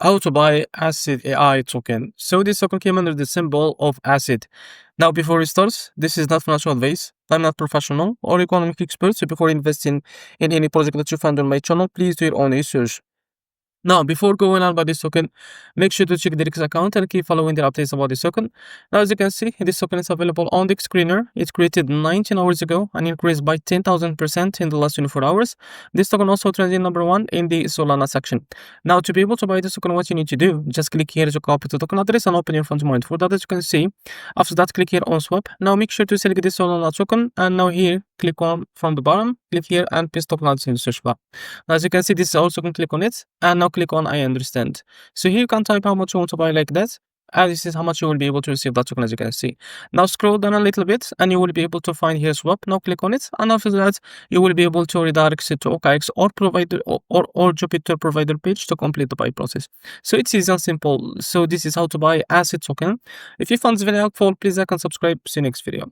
How to buy ACID AI token. So this token came under the symbol of ACID. Now, before we start, this is not financial advice. I'm not professional or economic expert, so before investing in any project that you find on my channel, please do your own research. Now, before going on about this token, make sure to check the Mexc account and keep following the updates about this token. Now, as you can see, this token is available on the screener. It created 19 hours ago and increased by 10,000% in the last 24 hours. This token also trending #1 in the Solana section. Now, to be able to buy this token, what you need to do, just click here to copy the token address and open your front mind. For that, as you can see, after that, click here on swap. Now, make sure to select the Solana token, and now here, click on from the bottom, click here and paste token address in the search bar. Now, as you can see, this is also can click on it, and now click on I understand. So here you can type how much you want to buy like that, and this is how much you will be able to receive that token, as you can see. Now scroll down a little bit and you will be able to find here swap. Now click on it, and after that you will be able to redirect it to OKX or provider or Jupiter provider page to complete the buy process. So it's easy and simple. So this is how to buy ACID token. If you found this video helpful, please like and subscribe. See you next video.